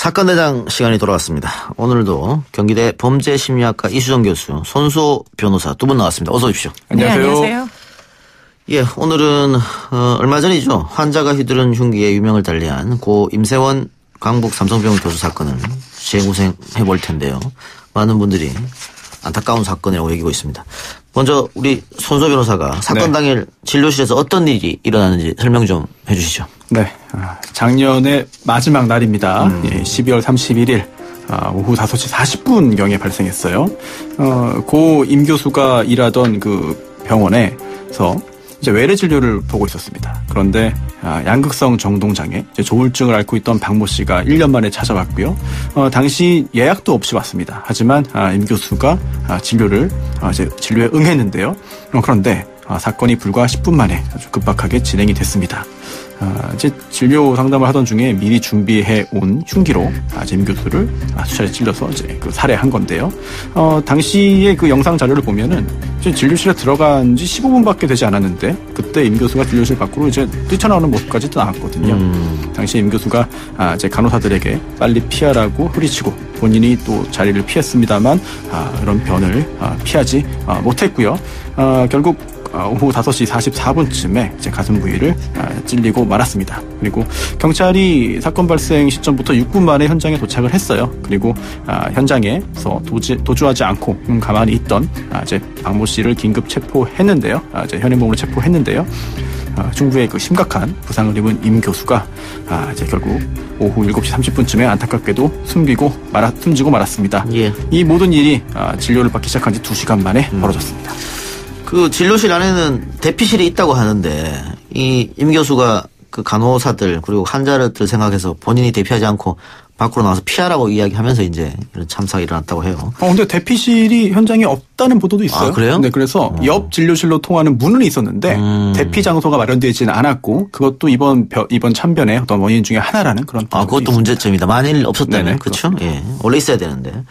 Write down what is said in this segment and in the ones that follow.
사건대장 시간이 돌아왔습니다. 오늘도 경기대 범죄심리학과 이수정 교수, 손수호 변호사 두 분 나왔습니다. 어서 오십시오. 안녕하세요. 네, 안녕하세요. 예, 오늘은 얼마 전이죠. 환자가 휘두른 흉기에 유명을 달리한 고 임세원 강북 삼성병원 교수 사건을 재구성해 볼 텐데요. 많은 분들이 안타까운 사건이라고 여기고 있습니다. 먼저 우리 손수호 변호사가 사건 당일 진료실에서 어떤 일이 일어났는지 설명 좀 해 주시죠. 네. 작년의 마지막 날입니다. 12월 31일 오후 5시 40분경에 발생했어요. 고 임 교수가 일하던 그 병원에서 이제 외래 진료를 보고 있었습니다. 그런데 양극성 정동장애, 조울증을 앓고 있던 박모 씨가 1년 만에 찾아왔고요. 당시 예약도 없이 왔습니다. 하지만 임 교수가 진료에 응했는데요. 그런데 사건이 불과 10분 만에 아주 급박하게 진행이 됐습니다. 이제 진료 상담을 하던 중에 미리 준비해 온 흉기로 임 교수를 수차례 찔러서 이제 살해한 건데요. 당시에 그 영상 자료를 보면은 진료실에 들어간 지 15분밖에 되지 않았는데 그때 임 교수가 진료실 밖으로 이제 뛰쳐나오는 모습까지 나왔거든요. 당시 임 교수가 이제 간호사들에게 빨리 피하라고 후리치고 본인이 또 자리를 피했습니다만 이런 변을 피하지 못했고요. 결국 오후 5시 44분쯤에 이제 가슴 부위를 찔리고 말았습니다. 그리고 경찰이 사건 발생 시점부터 6분 만에 현장에 도착을 했어요. 그리고 현장에서 도주하지 않고 가만히 있던 이제 박모 씨를 긴급 체포했는데요. 이제 현행범으로 체포했는데요. 중부에 그 심각한 부상을 입은 임 교수가 이제 결국 오후 7시 30분쯤에 안타깝게도 숨지고 말았습니다. 예. 이 모든 일이 진료를 받기 시작한 지 2시간 만에 벌어졌습니다. 그 진료실 안에는 대피실이 있다고 하는데 이 임 교수가 그 간호사들 그리고 환자들 생각해서 본인이 대피하지 않고 밖으로 나와서 피하라고 이야기하면서 이제 이런 참사가 일어났다고 해요. 근데 대피실이 현장에 없다는 보도도 있어요. 아, 그래요? 네, 그래서 옆 진료실로 통하는 문은 있었는데 대피 장소가 마련되지는 않았고 그것도 이번 참변의 어떤 원인 중에 하나라는 그런. 그것도 있습니다. 문제점이다. 만일 없었다면 그렇죠. 예, 원래 있어야 되는데.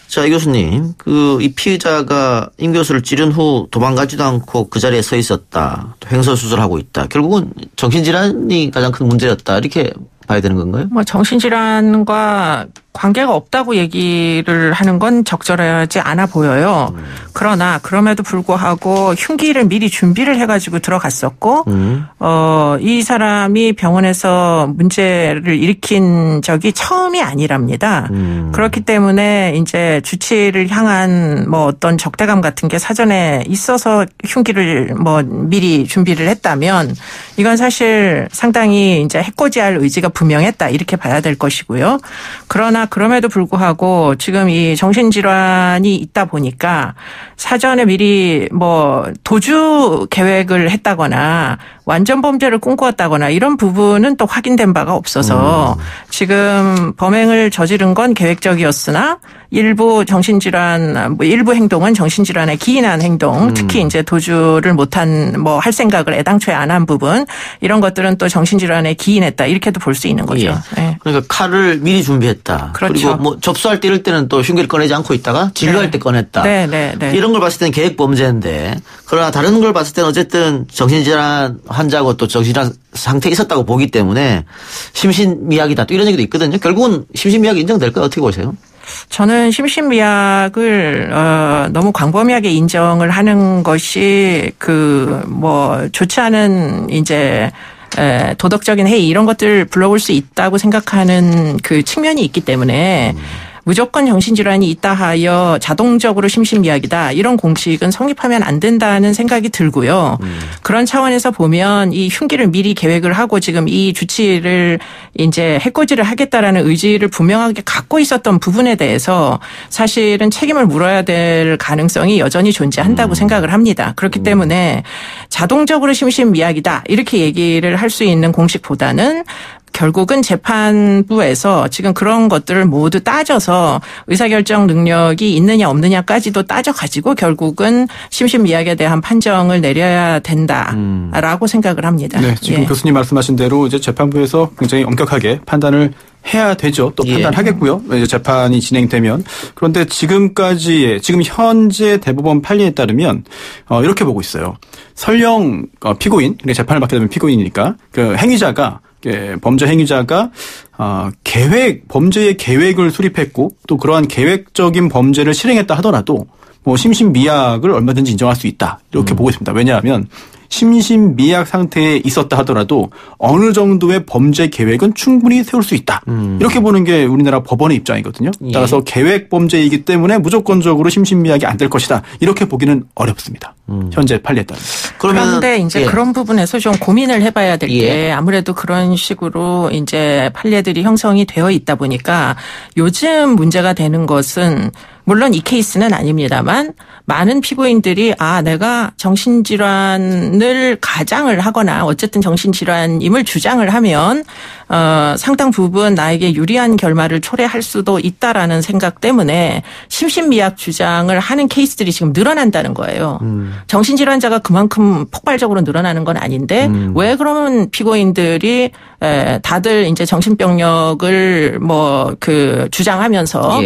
자, 이 교수님, 이 피의자가 임 교수를 찌른 후 도망가지도 않고 그 자리에 서 있었다. 또 횡설수설하고 있다. 결국은 정신질환이 가장 큰 문제였다. 이렇게 봐야 되는 건가요? 정신질환과 관계가 없다고 얘기를 하는 건 적절하지 않아 보여요. 그러나 그럼에도 불구하고 흉기를 미리 준비를 해가지고 들어갔었고, 이 사람이 병원에서 문제를 일으킨 적이 처음이 아니랍니다. 그렇기 때문에 이제 주치의를 향한 어떤 적대감 같은 게 사전에 있어서 흉기를 미리 준비를 했다면 이건 사실 상당히 이제 해코지할 의지가 분명했다 이렇게 봐야 될 것이고요. 그러나 그럼에도 불구하고 지금 이 정신질환이 있다 보니까 사전에 미리 도주 계획을 했다거나 완전 범죄를 꿈꾸었다거나 이런 부분은 또 확인된 바가 없어서 지금 범행을 저지른 건 계획적이었으나 일부 정신질환, 일부 행동은 정신질환에 기인한 행동, 특히 이제 도주를 못한, 할 생각을 애당초에 안 한 부분, 이런 것들은 또 정신질환에 기인했다. 이렇게도 볼 수 있는 거죠. 예. 네. 그러니까 칼을 미리 준비했다. 그렇죠. 그리고 접수할 때 이럴 때는 또 흉기를 꺼내지 않고 있다가 진료할 때 꺼냈다. 네. 이런 걸 봤을 때는 계획 범죄인데, 그러나 다른 걸 봤을 때는 어쨌든 정신질환 환자고 또 정신질환 상태에 있었다고 보기 때문에 심신미약이다. 또 이런 얘기도 있거든요. 결국은 심신미약이 인정될까요? 어떻게 보세요? 저는 심신미약을 너무 광범위하게 인정을 하는 것이 좋지 않은 이제 도덕적인 해이 이런 것들 불러올 수 있다고 생각하는 그 측면이 있기 때문에 무조건 정신질환이 있다 하여 자동적으로 심신미약이다 이런 공식은 성립하면 안 된다는 생각이 들고요. 그런 차원에서 보면 이 흉기를 미리 계획을 하고 지금 이 주치의를 이제 해코지를 하겠다라는 의지를 분명하게 갖고 있었던 부분에 대해서 사실은 책임을 물어야 될 가능성이 여전히 존재한다고 생각을 합니다. 그렇기 때문에 자동적으로 심신미약이다 이렇게 얘기를 할 수 있는 공식보다는 결국은 재판부에서 지금 그런 것들을 모두 따져서 의사결정 능력이 있느냐 없느냐까지도 따져가지고 결국은 심신미약에 대한 판정을 내려야 된다라고 생각을 합니다. 네, 지금 교수님 말씀하신 대로 이제 재판부에서 굉장히 엄격하게 판단을 해야 되죠. 또 판단하겠고요. 이제 재판이 진행되면. 그런데 지금 현재 대법원 판례에 따르면 이렇게 보고 있어요. 설령 피고인, 재판을 받게 되면 피고인이니까 그 행위자가 범죄 행위자가 범죄의 계획을 수립했고 또 그러한 계획적인 범죄를 실행했다 하더라도 뭐 심신미약을 얼마든지 인정할 수 있다. 이렇게 보고 있습니다. 왜냐하면 심신미약 상태에 있었다 하더라도 어느 정도의 범죄 계획은 충분히 세울 수 있다. 이렇게 보는 게 우리나라 법원의 입장이거든요. 따라서 계획 범죄이기 때문에 무조건적으로 심신미약이 안 될 것이다. 이렇게 보기는 어렵습니다. 현재 판례에 따르면. 그런데 이제 그런 부분에서 좀 고민을 해봐야 될 게 아무래도 그런 식으로 이제 판례들이 형성이 되어 있다 보니까 요즘 문제가 되는 것은 물론 이 케이스는 아닙니다만 많은 피고인들이 내가 정신질환을 가장을 하거나 어쨌든 정신질환임을 주장을 하면 상당 부분 나에게 유리한 결말을 초래할 수도 있다라는 생각 때문에 심신미약 주장을 하는 케이스들이 지금 늘어난다는 거예요. 정신질환자가 그만큼 폭발적으로 늘어나는 건 아닌데 왜 그러면 피고인들이 다들 이제 정신병력을 주장하면서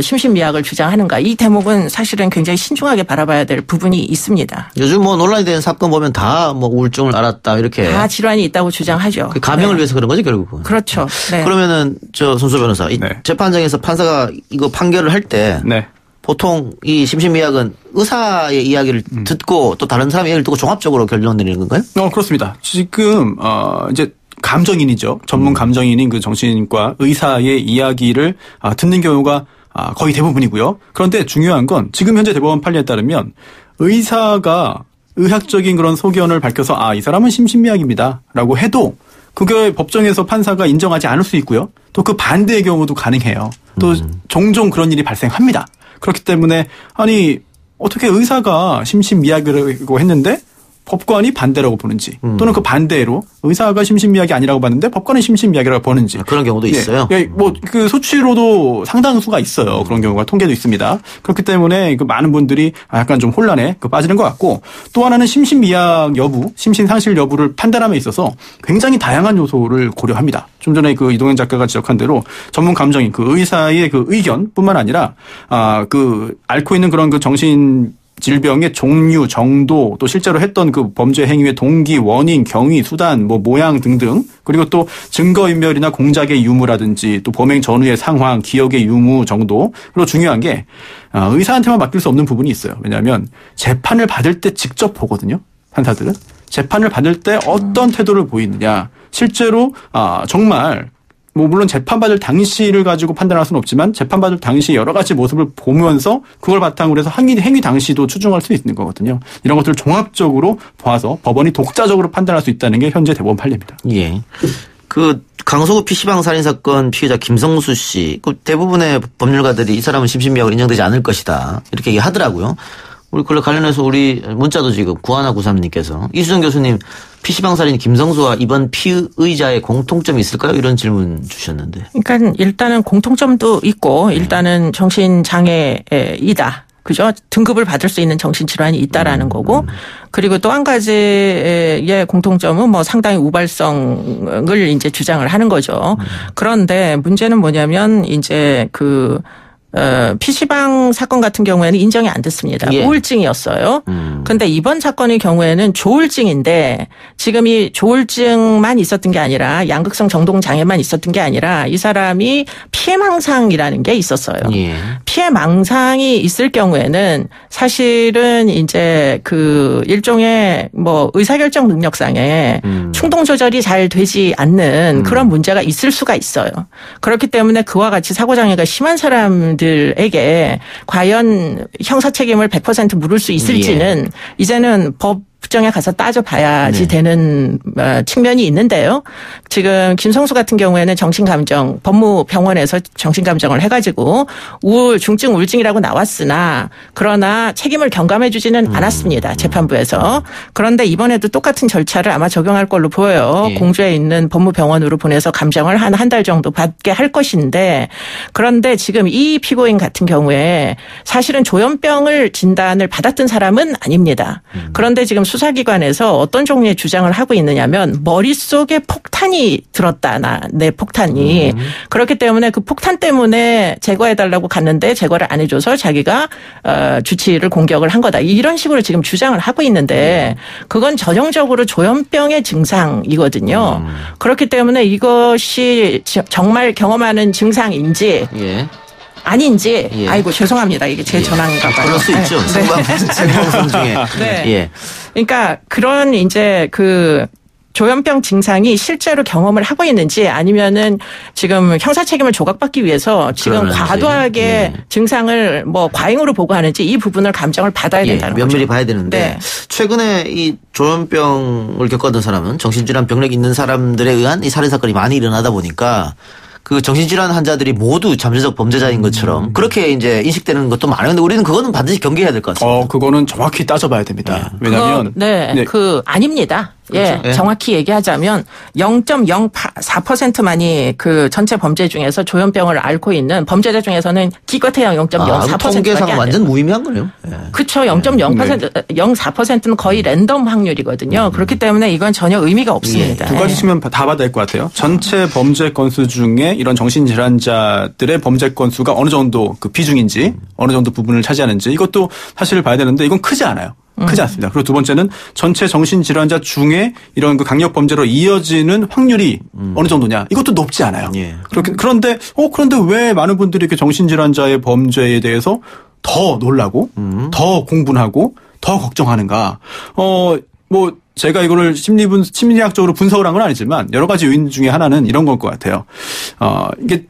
심신미약을 주장하는가. 이 대목은 사실은 굉장히 신중하게 바라봐야 될 부분이 있습니다. 요즘 논란이 되는 사건 보면 다 우울증을 앓았다 이렇게. 다 질환이 있다고 주장하죠. 그 가명을 위해서 그런 거죠 결국은. 그렇죠. 네. 그러면은 손수 변호사 재판장에서 판사가 이거 판결을 할 때 보통 이 심신미약은 의사의 이야기를 듣고 또 다른 사람의 이야기를 듣고 종합적으로 결론 내리는 건가요? 그렇습니다. 지금 이제 감정인이죠. 전문 감정인인 그 정신과 의사의 이야기를 듣는 경우가 거의 대부분이고요. 그런데 중요한 건 지금 현재 대법원 판례에 따르면 의사가 의학적인 그런 소견을 밝혀서 이 사람은 심신미약입니다라고 해도 그게 법정에서 판사가 인정하지 않을 수 있고요. 또 그 반대의 경우도 가능해요. 또 종종 그런 일이 발생합니다. 그렇기 때문에 어떻게 의사가 심신미약이라고 했는데 법관이 반대라고 보는지 또는 그 반대로 의사가 심신미약이 아니라고 봤는데 법관은 심신미약이라고 보는지 그런 경우도 있어요. 그 수치로도 상당수가 있어요. 그런 경우가 통계도 있습니다. 그렇기 때문에 그 많은 분들이 약간 좀 혼란에 빠지는 것 같고 또 하나는 심신미약 여부, 심신상실 여부를 판단함에 있어서 굉장히 다양한 요소를 고려합니다. 좀 전에 그 이동현 작가가 지적한 대로 전문 감정인 그 의사의 그 의견뿐만 아니라 앓고 있는 그런 그 정신 질병의 종류, 정도, 또 실제로 했던 그 범죄 행위의 동기, 원인, 경위, 수단, 모양 등등, 그리고 또 증거인멸이나 공작의 유무라든지 또 범행 전후의 상황, 기억의 유무 정도. 그리고 중요한 게 의사한테만 맡길 수 없는 부분이 있어요. 왜냐하면 재판을 받을 때 직접 보거든요. 판사들은. 재판을 받을 때 어떤 태도를 보이느냐. 실제로 정말 물론 재판받을 당시를 가지고 판단할 수는 없지만 재판받을 당시 여러 가지 모습을 보면서 그걸 바탕으로 해서 행위 당시도 추정할 수 있는 거거든요. 이런 것들을 종합적으로 봐서 법원이 독자적으로 판단할 수 있다는 게 현재 대법원 판례입니다. 예. 그 강서구 PC방 살인 사건 피해자 김성수 씨, 그 대부분의 법률가들이 이 사람은 심신미약으로 인정되지 않을 것이다 이렇게 얘기하더라고요. 우리 그걸 관련해서 우리 문자도 지금 9193님께서 이수정 교수님 PC방 살인 김성수와 이번 피의자의 공통점이 있을까요? 이런 질문 주셨는데. 그러니까 일단은 공통점도 있고 일단은 정신장애이다. 그죠? 등급을 받을 수 있는 정신질환이 있다라는 거고 그리고 또 한 가지의 공통점은 상당히 우발성을 이제 주장을 하는 거죠. 그런데 문제는 뭐냐면 이제 PC방 사건 같은 경우에는 인정이 안 됐습니다. 우울증이었어요. 그런데 이번 사건의 경우에는 조울증인데 지금 이 조울증만 있었던 게 아니라 양극성 정동 장애만 있었던 게 아니라 이 사람이 피해망상이라는 게 있었어요. 피해망상이 있을 경우에는 사실은 이제 일종의 의사결정 능력상에 충동 조절이 잘 되지 않는 그런 문제가 있을 수가 있어요. 그렇기 때문에 그와 같이 사고장애가 심한 사람들에게 과연 형사 책임을 100% 물을 수 있을지는 이제는 법정에 가서 따져봐야지 되는 측면이 있는데요. 지금 김성수 같은 경우에는 정신감정, 법무병원에서 정신감정을 해가지고 중증 우울증이라고 나왔으나 그러나 책임을 경감해주지는 않았습니다. 재판부에서. 그런데 이번에도 똑같은 절차를 아마 적용할 걸로 보여요. 공주에 있는 법무병원으로 보내서 감정을 한 달 정도 받게 할 것인데 그런데 지금 이 피고인 같은 경우에 사실은 조현병을 진단을 받았던 사람은 아닙니다. 그런데 지금 수사기관에서 어떤 종류의 주장을 하고 있느냐면 머릿속에 폭탄이 들었다. 내 폭탄이. 그렇기 때문에 그 폭탄 때문에 제거해달라고 갔는데 제거를 안 해줘서 자기가 주치의를 공격을 한 거다. 이런 식으로 지금 주장을 하고 있는데 그건 전형적으로 조현병의 증상이거든요. 그렇기 때문에 이것이 정말 경험하는 증상인지 아닌지 아이고 죄송합니다. 이게 제 전화인가 봐요. 그럴 수 있죠. 생방송 중에. 네. 예. 그러니까 그런 이제 그 조현병 증상이 실제로 경험을 하고 있는지 아니면은 지금 형사 책임을 조각받기 위해서 지금 그러는지. 과도하게 증상을 뭐 과잉으로 보고하는지 이 부분을 감정을 받아야 된다는 거죠. 면밀히 봐야 되는데 네. 최근에 이 조현병을 겪었던 사람은 정신질환 병력이 있는 사람들에 의한 이 살인 사건이 많이 일어나다 보니까 그 정신질환 환자들이 모두 잠재적 범죄자인 것처럼 그렇게 이제 인식되는 것도 많아요. 근데 우리는 그거는 반드시 경계해야 될 것 같습니다. 그거는 정확히 따져봐야 됩니다. 왜냐하면 아닙니다. 그렇죠. 예, 정확히 얘기하자면 0.04%만이 그 전체 범죄 중에서 조현병을 앓고 있는 범죄자 중에서는 기껏해야 0.04%밖에 통계상 안 돼요. 완전 무의미한 거네요. 그렇죠. 0.04%는 거의 랜덤 확률이거든요. 그렇기 때문에 이건 전혀 의미가 없습니다. 두 가지 측면 다 봐야 될 것 같아요. 전체 범죄 건수 중에 이런 정신질환자들의 범죄 건수가 어느 정도 그 비중인지 어느 정도 부분을 차지하는지 이것도 사실을 봐야 되는데 이건 크지 않아요. 크지 않습니다. 그리고 두 번째는 전체 정신질환자 중에 이런 그 강력 범죄로 이어지는 확률이 어느 정도냐 이것도 높지 않아요. 그런데 왜 많은 분들이 이렇게 정신질환자의 범죄에 대해서 더 놀라고 더 공분하고 더 걱정하는가? 뭐 제가 이거를 심리학적으로 분석을 한 건 아니지만 여러 가지 요인 중에 하나는 이런 걸 것 같아요. 이게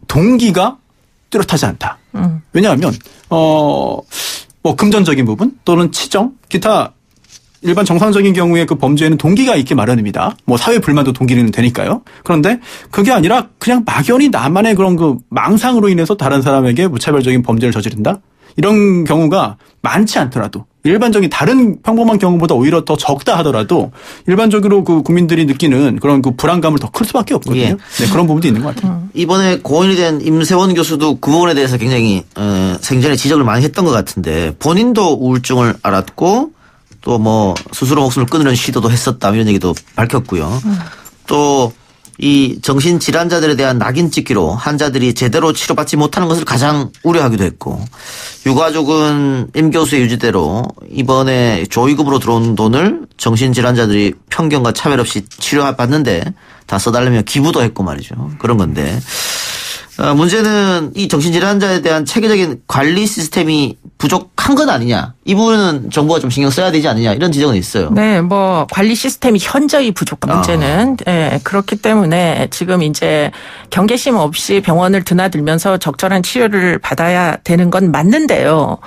동기가 뚜렷하지 않다. 왜냐하면 뭐 금전적인 부분 또는 치정, 기타 일반 정상적인 경우에 그 범죄에는 동기가 있기 마련입니다. 뭐 사회 불만도 동기는 되니까요. 그런데 그게 아니라 그냥 막연히 나만의 그런 그 망상으로 인해서 다른 사람에게 무차별적인 범죄를 저지른다? 이런 경우가 많지 않더라도 일반적인 다른 평범한 경우보다 오히려 더 적다 하더라도 일반적으로 그 국민들이 느끼는 그런 그 불안감을 더 클 수밖에 없거든요. 네, 그런 부분도 있는 것 같아요. 이번에 고인이 된 임세원 교수도 그 부분에 대해서 굉장히 생전에 지적을 많이 했던 것 같은데 본인도 우울증을 앓았고 또 뭐 스스로 목숨을 끊으려는 시도도 했었다 이런 얘기도 밝혔고요. 또 이 정신질환자들에 대한 낙인 찍기로 환자들이 제대로 치료받지 못하는 것을 가장 우려하기도 했고 유가족은 임 교수의 유지대로 이번에 조의급으로 들어온 돈을 정신질환자들이 편견과 차별 없이 치료받는데 다 써달라며 기부도 했고 말이죠. 그런 건데 문제는 이 정신질환자에 대한 체계적인 관리 시스템이 부족한 건 아니냐. 이 부분은 정부가 좀 신경 써야 되지 않느냐 이런 지적은 있어요. 네, 뭐 관리 시스템이 현저히 부족한 문제는 그렇기 때문에 지금 이제 경계심 없이 병원을 드나들면서 적절한 치료를 받아야 되는 건 맞는데요.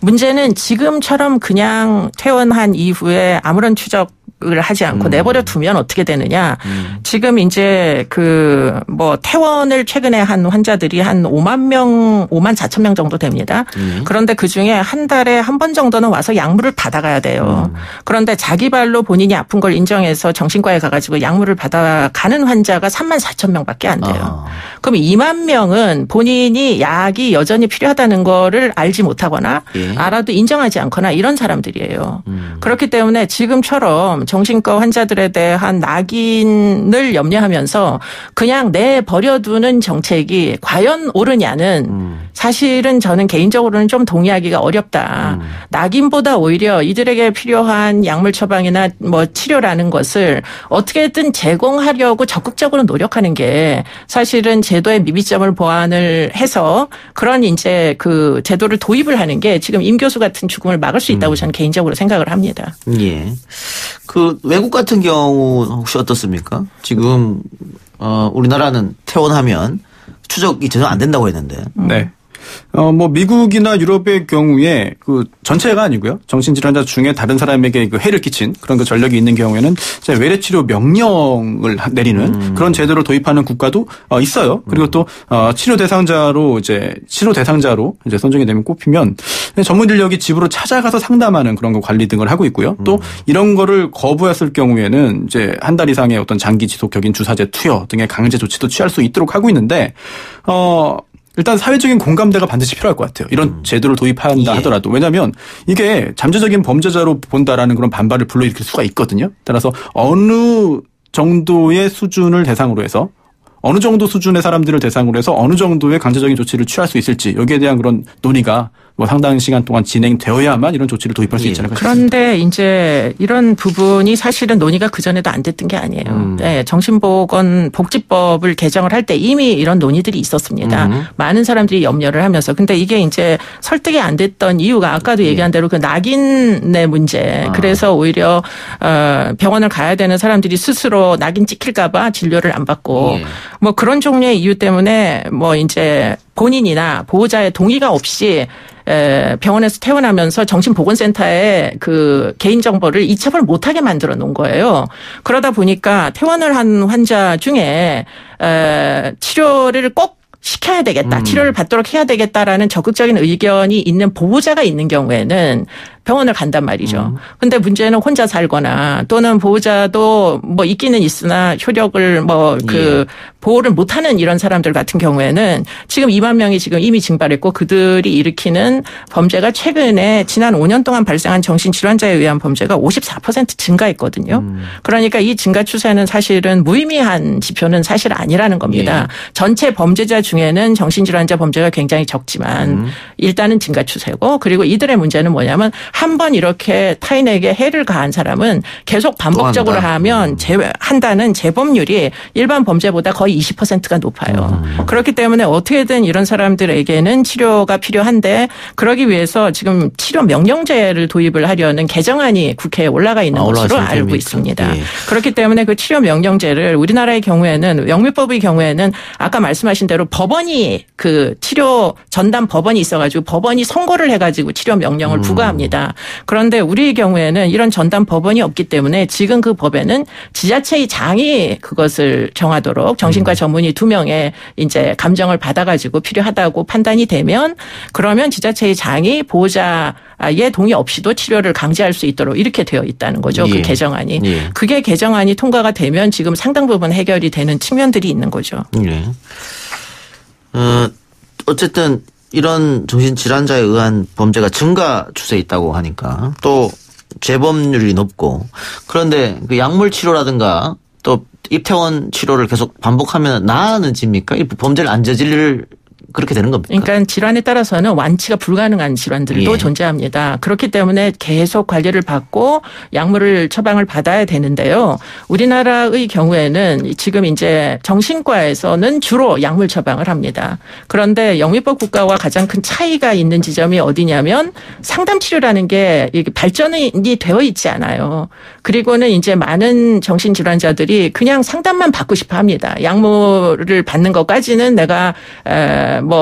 문제는 지금처럼 그냥 퇴원한 이후에 아무런 추적을 하지 않고 내버려 두면 어떻게 되느냐. 지금 이제 그 뭐 퇴원을 최근에 한 환자들이 한 5만 4천 명 정도 됩니다. 그런데 그 중에 한 달에 한 번 정도는 와서 약물을 받아가야 돼요. 그런데 자기 발로 본인이 아픈 걸 인정해서 정신과에 가가지고 약물을 받아가는 환자가 3만 4천 명밖에 안 돼요. 그럼 2만 명은 본인이 약이 여전히 필요하다는 거를 알지 못하거나 알아도 인정하지 않거나 이런 사람들이에요. 그렇기 때문에 지금처럼 정신과 환자들에 대한 낙인을 염려하면서 그냥 내버려두는 정책이 과연 옳으냐는 사실은 저는 개인적으로는 좀 동의하기가 어렵다. 낙인보다 오히려 이들에게 필요한 약물 처방이나 뭐 치료라는 것을 어떻게든 제공하려고 적극적으로 노력하는 게 사실은 제도의 미비점을 보완을 해서 그런 이제 그 제도를 도입을 하는 게 지금 임 교수 같은 죽음을 막을 수 있다고 저는 개인적으로 생각을 합니다. 예. 그 외국 같은 경우 혹시 어떻습니까? 지금 우리나라는 퇴원하면 추적이 전혀 안 된다고 했는데. 네. 뭐 미국이나 유럽의 경우에 그 전체가 아니고요. 정신질환자 중에 다른 사람에게 그 해를 끼친 그런 그 전력이 있는 경우에는 이제 외래치료 명령을 내리는 그런 제도를 도입하는 국가도 있어요. 그리고 또 치료 대상자로 이제 선정이 되면 꼽히면 전문 인력이 집으로 찾아가서 상담하는 그런 거 관리 등을 하고 있고요. 또 이런 거를 거부했을 경우에는 이제 한 달 이상의 어떤 장기 지속적인 주사제 투여 등의 강제 조치도 취할 수 있도록 하고 있는데 일단 사회적인 공감대가 반드시 필요할 것 같아요. 이런 제도를 도입한다 하더라도. 왜냐하면 이게 잠재적인 범죄자로 본다라는 그런 반발을 불러일으킬 수가 있거든요. 따라서 어느 정도의 수준을 대상으로 해서 어느 정도 수준의 사람들을 대상으로 해서 어느 정도의 강제적인 조치를 취할 수 있을지 여기에 대한 그런 논의가 뭐 상당 시간 동안 진행되어야만 이런 조치를 도입할 수 있지 않을까 싶습니다. 그런데 이제 이런 부분이 사실은 논의가 그전에도 안 됐던 게 아니에요. 네, 정신보건복지법을 개정을 할 때 이미 이런 논의들이 있었습니다. 많은 사람들이 염려를 하면서. 근데 이게 이제 설득이 안 됐던 이유가 아까도 얘기한 대로 그 낙인의 문제. 그래서 오히려 병원을 가야 되는 사람들이 스스로 낙인 찍힐까 봐 진료를 안 받고 뭐 그런 종류의 이유 때문에 뭐 이제 본인이나 보호자의 동의가 없이 병원에서 퇴원하면서 정신보건센터에 그 개인정보를 이첩을 못하게 만들어 놓은 거예요. 그러다 보니까 퇴원을 한 환자 중에 치료를 꼭 시켜야 되겠다. 치료를 받도록 해야 되겠다라는 적극적인 의견이 있는 보호자가 있는 경우에는 병원을 간단 말이죠. 근데 문제는 혼자 살거나 또는 보호자도 뭐 있기는 있으나 효력을 뭐 그 보호를 못하는 이런 사람들 같은 경우에는 지금 2만 명이 지금 이미 증발했고 그들이 일으키는 범죄가 최근에 지난 5년 동안 발생한 정신질환자에 의한 범죄가 54% 증가했거든요. 그러니까 이 증가 추세는 사실은 무의미한 지표는 사실 아니라는 겁니다. 전체 범죄자 중에는 정신질환자 범죄가 굉장히 적지만 일단은 증가 추세고 그리고 이들의 문제는 뭐냐면 한 번 이렇게 타인에게 해를 가한 사람은 계속 반복적으로 하면 한다는 재범률이 일반 범죄보다 거의 20%가 높아요. 그렇기 때문에 어떻게든 이런 사람들에게는 치료가 필요한데 그러기 위해서 지금 치료 명령제를 도입을 하려는 개정안이 국회에 올라가 있는 것으로 알고 있습니다. 그렇기 때문에 그 치료 명령제를 우리나라의 경우에는 영미법의 경우에는 아까 말씀하신 대로 법원이 그 치료 전담 법원이 있어가지고 법원이 선고를 해가지고 치료 명령을 부과합니다. 그런데 우리의 경우에는 이런 전담 법원이 없기 때문에 지금 그 법에는 지자체의 장이 그것을 정하도록 정신과 전문의 2명의 이제 감정을 받아가지고 필요하다고 판단이 되면 그러면 지자체의 장이 보호자의 동의 없이도 치료를 강제할 수 있도록 이렇게 되어 있다는 거죠. 그 개정안이. 그게 개정안이 통과가 되면 지금 상당 부분 해결이 되는 측면들이 있는 거죠. 어쨌든 이런 정신질환자에 의한 범죄가 증가 추세에 있다고 하니까 또 재범률이 높고 그런데 그 약물 치료라든가 또 입퇴원 치료를 계속 반복하면 나아집니까? 이 범죄를 안 저지를 그렇게 되는 겁니까? 그러니까 질환에 따라서는 완치가 불가능한 질환들도 존재합니다. 그렇기 때문에 계속 관리를 받고 약물을 처방을 받아야 되는데요. 우리나라의 경우에는 지금 이제 정신과에서는 주로 약물 처방을 합니다. 그런데 영미법 국가와 가장 큰 차이가 있는 지점이 어디냐면 상담 치료라는 게 발전이 되어 있지 않아요. 그리고는 이제 많은 정신질환자들이 그냥 상담만 받고 싶어 합니다. 약물을 받는 것까지는 내가 뭐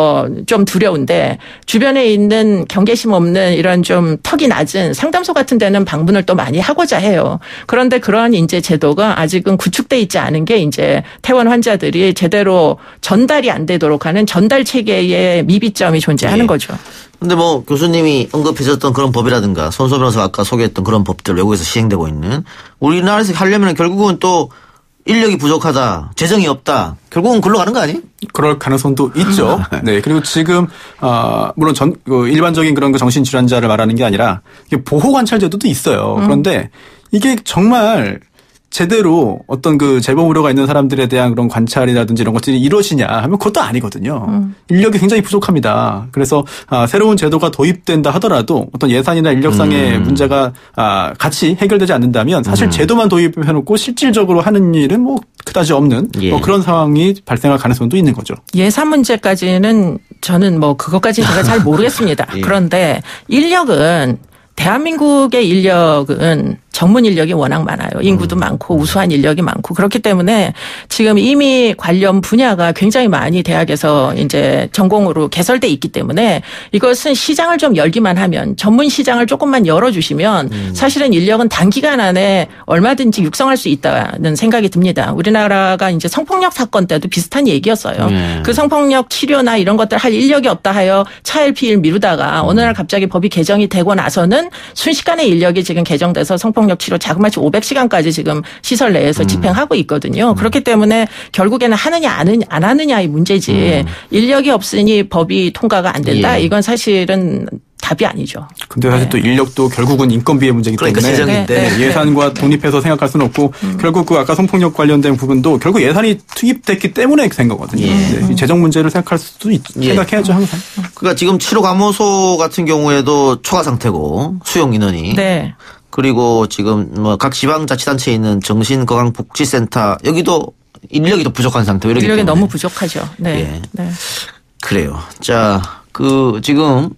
좀 두려운데 주변에 있는 경계심 없는 이런 좀 턱이 낮은 상담소 같은 데는 방문을 또 많이 하고자 해요. 그런데 그런 이제 제도가 아직은 구축돼 있지 않은 게 이제 퇴원 환자들이 제대로 전달이 안 되도록 하는 전달 체계의 미비점이 존재하는 거죠. 근데 뭐 교수님이 언급해 주셨던 그런 법이라든가 손소 변호사가 아까 소개했던 그런 법들 외국에서 시행되고 있는 우리나라에서 하려면 결국은 또 인력이 부족하다, 재정이 없다. 결국은 글로 가는 거 아니에요? 그럴 가능성도 있죠. 네. 그리고 지금 물론 일반적인 그런 그 정신질환자를 말하는 게 아니라 이게 보호관찰제도도 있어요. 그런데 이게 정말 제대로 어떤 그 재범 우려가 있는 사람들에 대한 그런 관찰이라든지 이런 것들이 이루어지냐 하면 그것도 아니거든요. 인력이 굉장히 부족합니다. 그래서 새로운 제도가 도입된다 하더라도 어떤 예산이나 인력상의 문제가 같이 해결되지 않는다면 사실 제도만 도입해놓고 실질적으로 하는 일은 뭐 그다지 없는 뭐 그런 상황이 발생할 가능성도 있는 거죠. 예산 문제까지는 저는 뭐 그것까지는 제가 잘 모르겠습니다. 그런데 인력은 대한민국의 인력은 전문 인력이 워낙 많아요. 인구도 많고 우수한 인력이 많고 그렇기 때문에 지금 이미 관련 분야가 굉장히 많이 대학에서 이제 전공으로 개설돼 있기 때문에 이것은 시장을 좀 열기만 하면 전문 시장을 조금만 열어주시면 사실은 인력은 단기간 안에 얼마든지 육성할 수 있다는 생각이 듭니다. 우리나라가 이제 성폭력 사건 때도 비슷한 얘기였어요. 그 성폭력 치료나 이런 것들 할 인력이 없다 하여 차일피일 미루다가 어느 날 갑자기 법이 개정이 되고 나서는 순식간에 인력이 지금 개정돼서 성폭력 성폭력 치료 자그마치 500시간까지 지금 시설 내에서 집행하고 있거든요. 그렇기 때문에 결국에는 하느냐 안 하느냐의 문제지 인력이 없으니 법이 통과가 안 된다. 이건 사실은 답이 아니죠. 근데 사실 또 인력도 결국은 인건비의 문제이기 때문에 재정인데 예산과 독립해서 생각할 수는 없고 결국 그 아까 성폭력 관련된 부분도 결국 예산이 투입됐기 때문에 된 거거든요. 이 재정 문제를 생각할 수도 생각해야죠 항상. 그러니까 지금 치료감호소 같은 경우에도 초과 상태고 수용 인원이 그리고 지금 뭐 각 지방자치단체에 있는 정신건강복지센터 여기도 인력이 더 부족한 상태. 인력이 너무 부족하죠. 네. 그래요. 자, 지금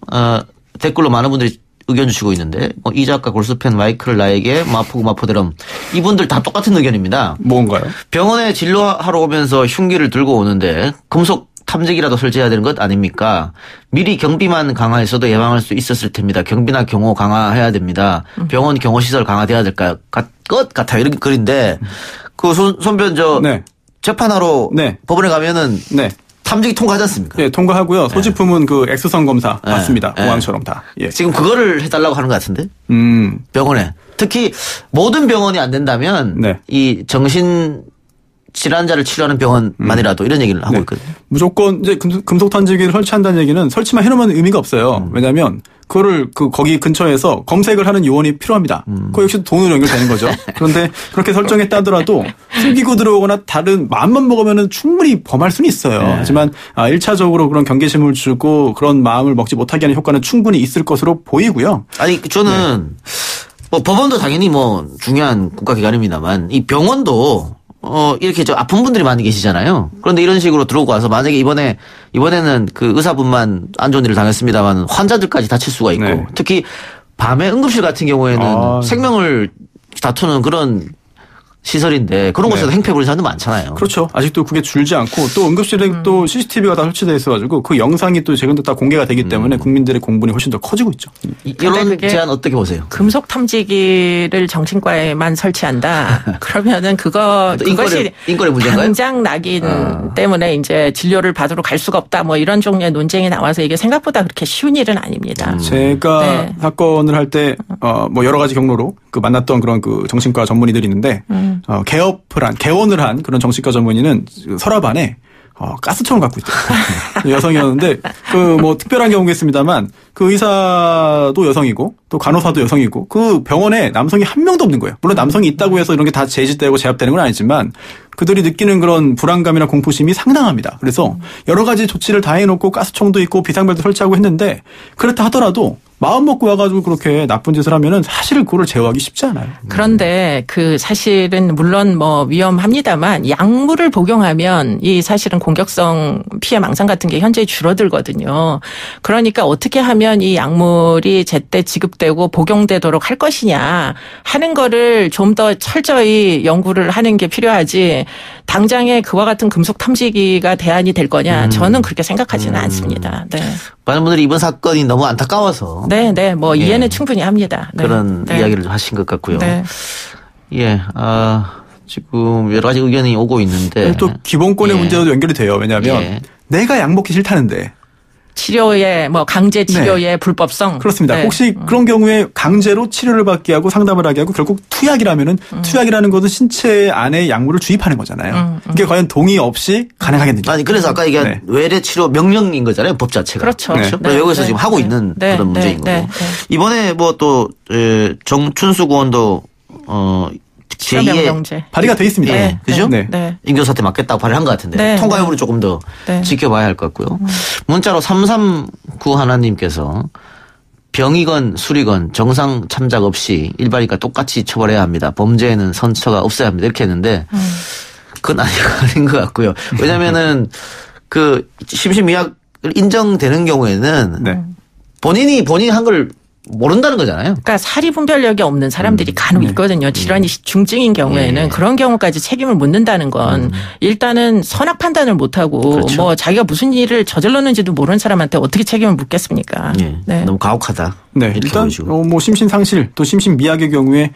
댓글로 많은 분들이 의견 주시고 있는데 이 작가 골수팬 마이클 나에게 마포구 마포대럼 이분들 다 똑같은 의견입니다. 뭔가요? 병원에 진료하러 오면서 흉기를 들고 오는데 금속 탐지기라도 설치해야 되는 것 아닙니까? 미리 경비만 강화했어도 예방할 수 있었을 텐니다. 경비나 경호 강화해야 됩니다. 병원 경호시설 강화돼야 될 것 같아요. 이렇게 글인데 손변 재판하러 법원에 가면은 탐지기 통과하지 않습니까? 네, 통과하고요. 소지품은 그 엑스선 검사 받습니다. 공항처럼 다. 지금 그거를 해달라고 하는 것 같은데? 병원에. 특히 모든 병원이 안 된다면 이 정신 질환자를 치료하는 병원만이라도 이런 얘기를 하고 있거든요. 무조건 이제 금속 탐지기를 설치한다는 얘기는 설치만 해놓으면 의미가 없어요. 왜냐하면 그거를 거기 근처에서 검색을 하는 요원이 필요합니다. 그거 역시 돈으로 연결되는 거죠. 그런데 그렇게 설정했다 하더라도 숨기고 들어오거나 다른 마음만 먹으면은 충분히 범할 수는 있어요. 하지만 1차적으로 그런 경계심을 주고 그런 마음을 먹지 못하게 하는 효과는 충분히 있을 것으로 보이고요. 아니 저는 뭐 법원도 당연히 뭐 중요한 국가기관입니다만 이 병원도 이렇게 아픈 분들이 많이 계시잖아요. 그런데 이런 식으로 들어오고 와서 만약에 이번에는 그 의사분만 안 좋은 일을 당했습니다만 환자들까지 다칠 수가 있고 특히 밤에 응급실 같은 경우에는 생명을 다투는 그런 시설인데 그런 곳에서 행패 부리는 사람도 많잖아요. 그렇죠. 아직도 그게 줄지 않고 또 응급실에 또 CCTV가 다 설치되어 있어가지고 그 영상이 또 최근에 다 공개가 되기 때문에 국민들의 공분이 훨씬 더 커지고 있죠. 이런 제안 어떻게 보세요? 금속 탐지기를 정신과에만 설치한다. 그러면은 그것이 인권의 문제인가요? 당장 낙인 때문에 이제 진료를 받으러 갈 수가 없다. 뭐 이런 종류의 논쟁이 나와서 이게 생각보다 그렇게 쉬운 일은 아닙니다. 제가 사건을 할 때 뭐 여러 가지 경로로 그 만났던 그런 그 정신과 전문의들이 있는데 개원을 한 그런 정신과 전문의는 서랍 안에 가스총을 갖고 있더라고요. 여성이었는데 뭐 특별한 경우겠습니다만 그 의사도 여성이고 또 간호사도 여성이고 그 병원에 남성이 한 명도 없는 거예요. 물론 남성이 있다고 해서 이런 게 다 제지되고 제압되는 건 아니지만 그들이 느끼는 그런 불안감이나 공포심이 상당합니다. 그래서 여러 가지 조치를 다 해놓고 가스총도 있고 비상벨도 설치하고 했는데 그렇다 하더라도 마음 먹고 와가지고 그렇게 나쁜 짓을 하면은 사실 그거를 제어하기 쉽지 않아요. 그런데 사실은 물론 뭐 위험합니다만 약물을 복용하면 이 사실은 공격성 피해 망상 같은 게 현저히 줄어들거든요. 그러니까 어떻게 하면 이 약물이 제때 지급되고 복용되도록 할 것이냐 하는 거를 좀 더 철저히 연구를 하는 게 필요하지 당장에 그와 같은 금속 탐지기가 대안이 될 거냐 저는 그렇게 생각하지는 않습니다. 많은 분들이 이번 사건이 너무 안타까워서 뭐 이해는 충분히 합니다. 그런 이야기를 하신 것 같고요. 지금 여러 가지 의견이 오고 있는데 또 기본권의 문제도 연결이 돼요. 왜냐하면 내가 약 먹기 싫다는데 치료의 강제 치료의 불법성 그렇습니다. 혹시 그런 경우에 강제로 치료를 받게 하고 상담을 하게 하고 결국 투약이라면은 투약이라는 것은 신체 안에 약물을 주입하는 거잖아요. 이게 과연 동의 없이 가능하겠는지. 아니 그래서 아까 이게 외래 치료 명령인 거잖아요. 법 자체가. 그렇죠. 여기서 지금 하고 있는 그런 문제인 거고. 이번에 뭐 또 정춘수 의원도 제2의 발의가 돼 있습니다. 그죠? 인교사태 맞겠다고 발의한 것 같은데 통과 여부를 조금 더 지켜봐야 할 것 같고요. 문자로 339 하나님께서 병이건 술이건 정상 참작 없이 일반인과 똑같이 처벌해야 합니다. 범죄에는 선처가 없어야 합니다. 이렇게 했는데 그건 아닌 것 같고요. 왜냐면은 심신미약을 인정되는 경우에는 본인이 한 걸 모른다는 거잖아요. 그러니까 사리 분별력이 없는 사람들이 간혹 있거든요. 질환이 중증인 경우에는 그런 경우까지 책임을 묻는다는 건 일단은 선악 판단을 못하고 뭐 자기가 무슨 일을 저질렀는지도 모르는 사람한테 어떻게 책임을 묻겠습니까? 너무 가혹하다. 네, 일단 뭐 심신상실 또 심신미약의 경우에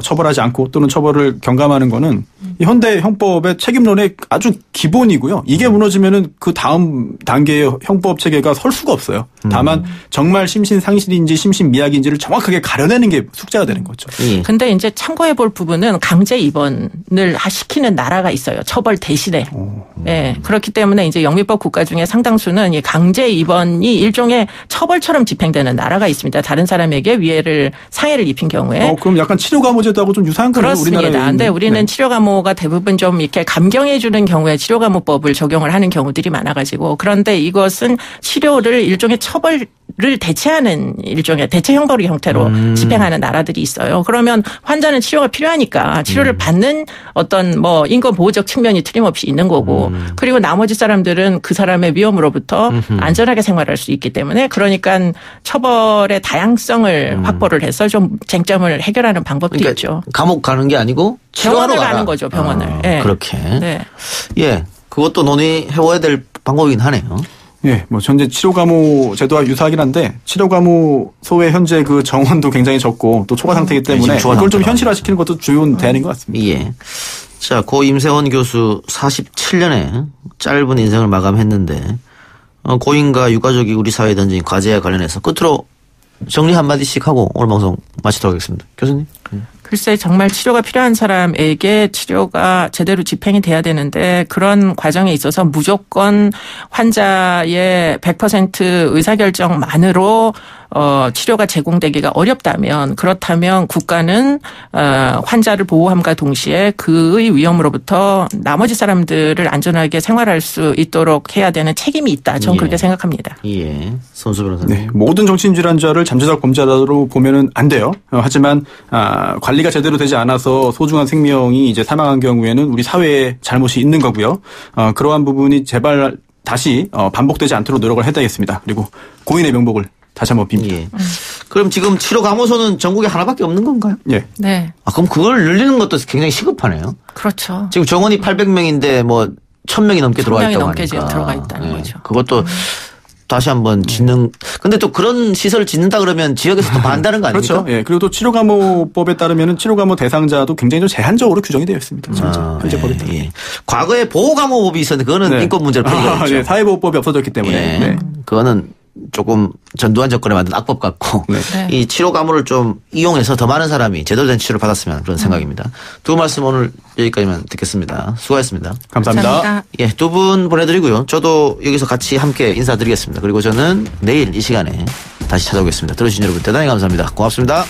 처벌하지 않고 또는 처벌을 경감하는 거는 이 현대 형법의 책임론의 아주 기본이고요. 이게 무너지면은 그 다음 단계의 형법 체계가 설 수가 없어요. 다만 정말 심신상실인지 심신미약인지를 정확하게 가려내는 게 숙제가 되는 거죠. 근데 이제 참고해 볼 부분은 강제 입원을 시키는 나라가 있어요. 처벌 대신에. 네, 그렇기 때문에 이제 영미법 국가 중에 상당수는 이 강제 입원이 일종의 처벌처럼 집행되는 나라가 있습니다. 다른 사람에게 상해를 입힌 경우에. 그럼 약간 치료감호제도하고 좀 유사한 거예요? 그렇습니다. 그런데 우리는 치료감호가 대부분 좀 이렇게 감경해 주는 경우에 치료감호법을 적용을 하는 경우들이 많아가지고 그런데 이것은 치료를 일종의 처벌을 대체하는 일종의 대체 형벌의 형태로 집행하는 나라들이 있어요. 그러면 환자는 치료가 필요하니까 치료를 받는 어떤 뭐 인권 보호적 측면이 틀림없이 있는 거고 그리고 나머지 사람들은 그 사람의 위험으로부터 안전하게 생활할 수 있기 때문에 그러니까 처벌의 다양성을 확보를 해서 좀 쟁점을 해결하는 방법도 그러니까 있죠. 감옥 가는 게 아니고 병원을 가는 거죠. 병원을. 네. 그렇게. 네. 예, 그것도 논의해봐야 될 방법이긴 하네요. 예, 뭐 현재 치료감호 제도와 유사하긴 한데 치료감호소의 현재 그 정원도 굉장히 적고 또 초과 상태이기 때문에 이걸 좀 현실화시키는 것도 좋은 대안인 것 같습니다. 예. 자, 고 임세원 교수 47년의 짧은 인생을 마감했는데 고인과 유가족이 우리 사회에 던진 과제와 관련해서 끝으로 정리 한마디씩 하고 오늘 방송 마치도록 하겠습니다. 교수님. 글쎄 정말 치료가 필요한 사람에게 치료가 제대로 집행이 돼야 그런 과정에 있어서 무조건 환자의 100% 의사결정만으로 치료가 제공되기가 어렵다면 그렇다면 국가는 환자를 보호함과 동시에 그의 위험으로부터 나머지 사람들을 안전하게 생활할 수 있도록 해야 되는 책임이 있다. 저는 그렇게 생각합니다. 예. 선수 변호사님. 네, 모든 정신질환자를 잠재적 범죄자로 보면은 안 돼요. 하지만 관리가 제대로 되지 않아서 소중한 생명이 이제 사망한 경우에는 우리 사회에 잘못이 있는 거고요. 그러한 부분이 제발 다시 반복되지 않도록 노력을 해야 되겠습니다. 그리고 고인의 명복을 다시 한번 빕니다. 예. 그럼 지금 치료감호소는 전국에 하나밖에 없는 건가요? 예. 네. 그럼 그걸 늘리는 것도 굉장히 시급하네요. 그렇죠. 지금 정원이 800명인데 뭐 1000명이 넘게 들어와 있다고 하니까. 1000명이 넘게 들어가 있다는 거죠. 그것도 다시 한번 짓는. 근데 또 그런 시설을 짓는다 그러면 지역에서 또 반대하는 거 아닙니까? 그렇죠. 예. 그리고 또 치료감호법에 따르면은 치료감호 대상자도 굉장히 좀 제한적으로 규정이 되어 있습니다. 현재 법에 따르면. 예. 과거에 보호감호법이 있었는데 그거는 인권 문제로 폐지가 됐죠. 네. 사회보호법이 없어졌기 때문에. 예. 네. 그거는 조금 전두환 정권에 만든 악법 같고 이 치료감호를 좀 이용해서 더 많은 사람이 제대로 된 치료를 받았으면 그런 생각입니다. 두 말씀 오늘 여기까지만 듣겠습니다. 수고하셨습니다. 감사합니다. 예, 두 분 보내드리고요. 저도 여기서 같이 함께 인사드리겠습니다. 그리고 저는 내일 이 시간에 다시 찾아오겠습니다. 들어주신 여러분 대단히 감사합니다. 고맙습니다.